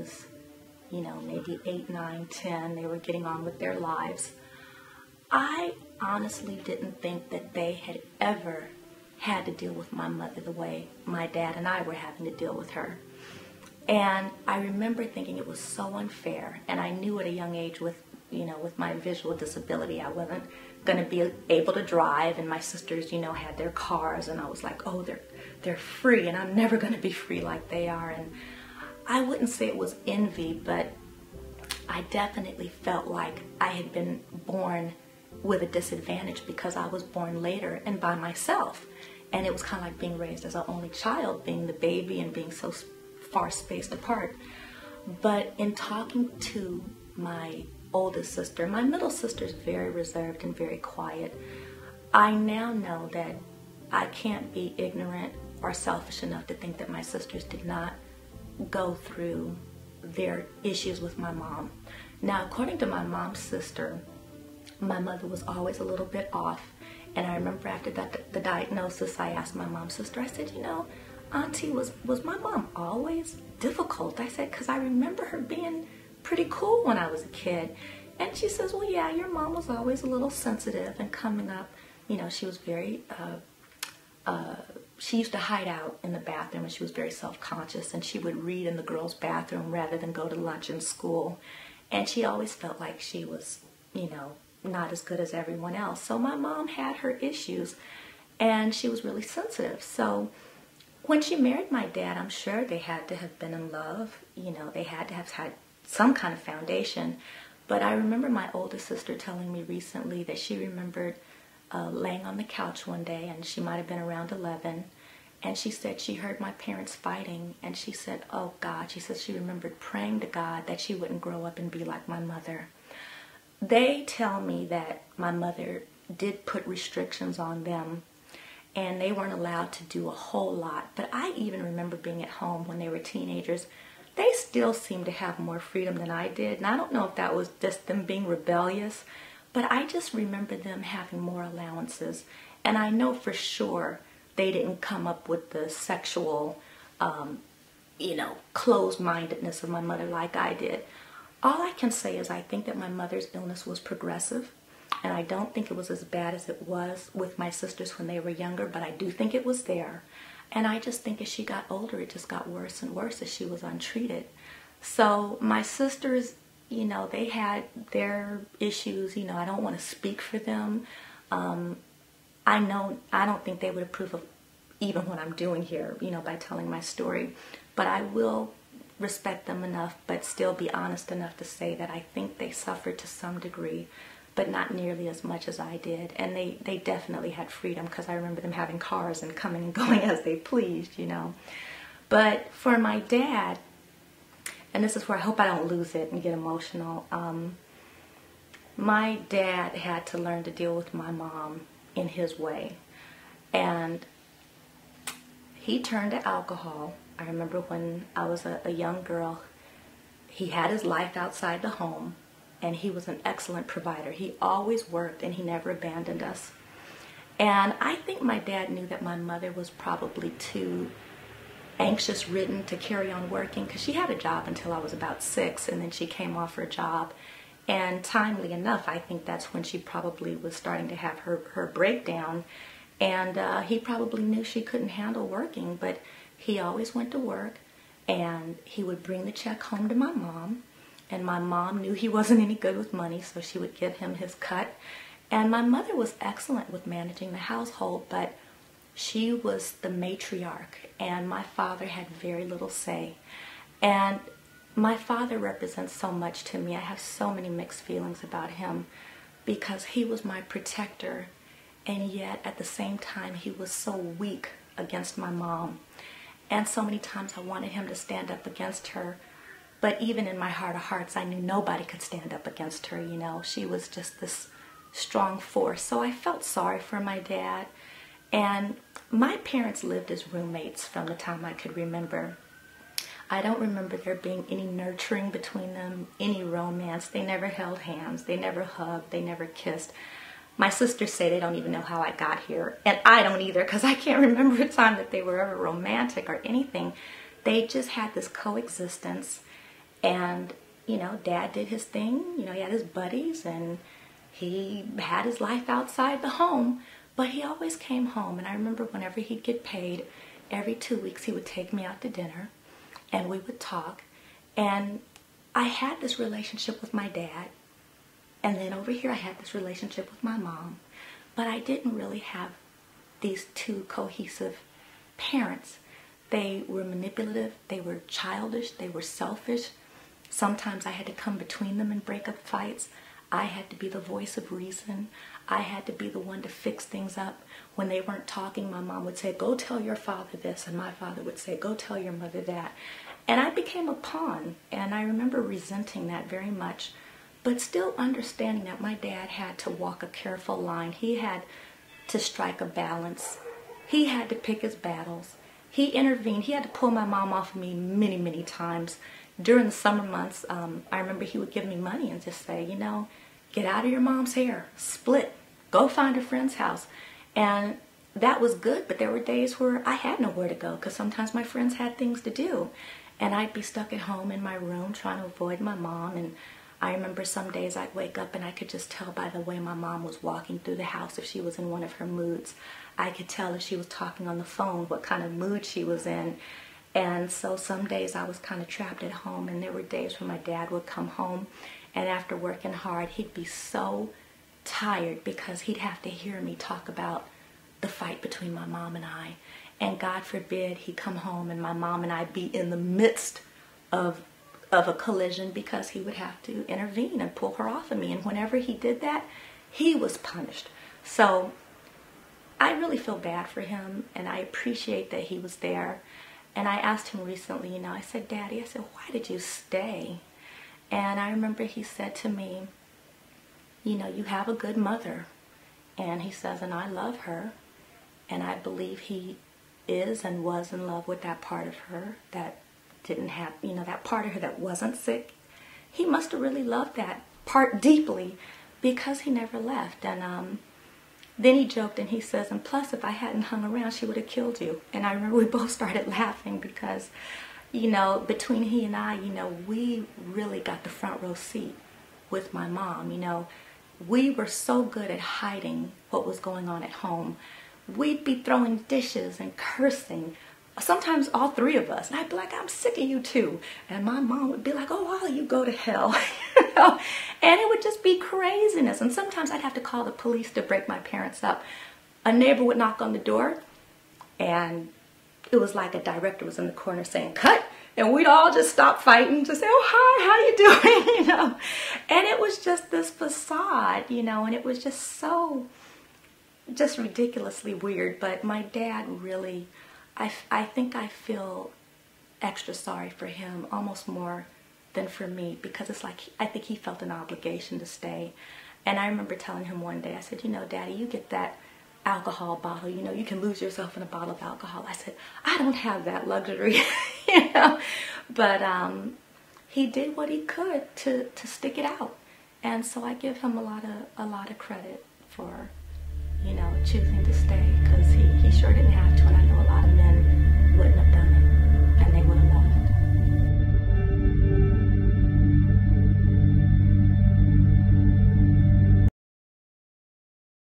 was, you know, maybe 8, 9, 10. They were getting on with their lives. I honestly didn't think that they had ever had to deal with my mother the way my dad and I were having to deal with her. And I remember thinking it was so unfair. And I knew at a young age with, you know, with my visual disability, I wasn't going to be able to drive. And my sisters, you know, had their cars. And I was like, oh, they're free. And I'm never going to be free like they are. And I wouldn't say it was envy, but I definitely felt like I had been born with a disadvantage because I was born later and by myself. And it was kind of like being raised as an only child, being the baby and being so far spaced apart. But in talking to my oldest sister, my middle sister is very reserved and very quiet. I now know that I can't be ignorant or selfish enough to think that my sisters did not go through their issues with my mom. Now, according to my mom's sister, my mother was always a little bit off. And I remember after the diagnosis, I asked my mom's sister, I said, you know, Auntie, was my mom always difficult? I said, because I remember her being pretty cool when I was a kid. And she says, well, yeah, your mom was always a little sensitive, and coming up, you know, she was very, she used to hide out in the bathroom, and she was very self-conscious, and she would read in the girls' bathroom rather than go to lunch in school. And she always felt like she was, you know, not as good as everyone else. So my mom had her issues, and she was really sensitive. So when she married my dad, I'm sure they had to have been in love. You know, they had to have had some kind of foundation. But I remember my oldest sister telling me recently that she remembered laying on the couch one day, and she might have been around 11, and she said she heard my parents fighting, and she said, oh God, she said she remembered praying to God that she wouldn't grow up and be like my mother. They tell me that my mother did put restrictions on them, and they weren't allowed to do a whole lot. But I even remember being at home when they were teenagers. They still seemed to have more freedom than I did. And I don't know if that was just them being rebellious, but I just remember them having more allowances. And I know for sure they didn't come up with the sexual, you know, closed-mindedness of my mother like I did. All I can say is I think that my mother's illness was progressive, and I don't think it was as bad as it was with my sisters when they were younger, but I do think it was there. And I just think as she got older, it just got worse and worse as she was untreated. So my sisters, you know, they had their issues. You know, I don't want to speak for them. I don't think they would approve of even what I'm doing here, you know, by telling my story. But I will respect them enough, but still be honest enough to say that I think they suffered to some degree, but not nearly as much as I did. And they definitely had freedom, because I remember them having cars and coming and going as they pleased, you know. But for my dad, and this is where I hope I don't lose it and get emotional, my dad had to learn to deal with my mom in his way. And he turned to alcohol. I remember when I was a young girl, he had his life outside the home, and he was an excellent provider. He always worked, and he never abandoned us. And I think my dad knew that my mother was probably too anxious-ridden to carry on working, because she had a job until I was about 6, and then she came off her job. And timely enough, I think that's when she probably was starting to have her breakdown. And he probably knew she couldn't handle working, but he always went to work, and he would bring the check home to my mom, and my mom knew he wasn't any good with money, so she would give him his cut. And my mother was excellent with managing the household, but she was the matriarch, and my father had very little say. And my father represents so much to me. I have so many mixed feelings about him, because he was my protector, and yet at the same time he was so weak against my mom. And so many times I wanted him to stand up against her, but even in my heart of hearts, I knew nobody could stand up against her, you know. She was just this strong force. So I felt sorry for my dad. And my parents lived as roommates from the time I could remember. I don't remember there being any nurturing between them, any romance. They never held hands. They never hugged. They never kissed. My sisters say they don't even know how I got here. And I don't either, because I can't remember a time that they were ever romantic or anything. They just had this coexistence. And, you know, Dad did his thing. You know, he had his buddies and he had his life outside the home. But he always came home. And I remember whenever he'd get paid, every 2 weeks he would take me out to dinner and we would talk. And I had this relationship with my dad. And then over here I had this relationship with my mom. But I didn't really have these two cohesive parents. They were manipulative, they were childish, they were selfish. Sometimes I had to come between them and break up fights. I had to be the voice of reason. I had to be the one to fix things up. When they weren't talking, my mom would say, go tell your father this, and my father would say, go tell your mother that. And I became a pawn, and I remember resenting that very much, but still understanding that my dad had to walk a careful line. He had to strike a balance. He had to pick his battles. He intervened. He had to pull my mom off of me many, many times. During the summer months, I remember he would give me money and just say, you know, get out of your mom's hair, split, go find a friend's house. And that was good, but there were days where I had nowhere to go because sometimes my friends had things to do. And I'd be stuck at home in my room trying to avoid my mom. And I remember some days I'd wake up and I could just tell by the way my mom was walking through the house if she was in one of her moods. I could tell if she was talking on the phone what kind of mood she was in. And so some days I was kind of trapped at home, and there were days when my dad would come home and after working hard he'd be so tired because he'd have to hear me talk about the fight between my mom and I. And God forbid he'd come home and my mom and I'd be in the midst of a collision because he would have to intervene and pull her off of me. And whenever he did that, he was punished. So I really feel bad for him, and I appreciate that he was there. And I asked him recently, you know, I said, Daddy, I said, why did you stay? And I remember he said to me, you know, you have a good mother. And he says, and I love her. And I believe he is and was in love with that part of her that didn't have, you know, that part of her that wasn't sick. He must have really loved that part deeply because he never left. And then he joked and he says, and plus if I hadn't hung around, she would have killed you. And I remember we both started laughing because, you know, between he and I, you know, we really got the front row seat with my mom. You know, we were so good at hiding what was going on at home. We'd be throwing dishes and cursing, sometimes all three of us. And I'd be like, I'm sick of you two. And my mom would be like, oh, well, you go to hell. You know? And it would just be craziness. And sometimes I'd have to call the police to break my parents up. A neighbor would knock on the door, and it was like a director was in the corner saying, cut. And we'd all just stop fighting to say, oh, hi, how you doing? You know? And it was just this facade, you know, and it was just so, just ridiculously weird. But my dad really, I think I feel extra sorry for him, almost more than for me, because it's like, I think he felt an obligation to stay. And I remember telling him one day, I said, you know, Daddy, you get that alcohol bottle, you know, you can lose yourself in a bottle of alcohol. I said, I don't have that luxury, you know, but he did what he could to stick it out. And so I give him a lot of credit for, you know, choosing to stay, because he sure didn't have to. And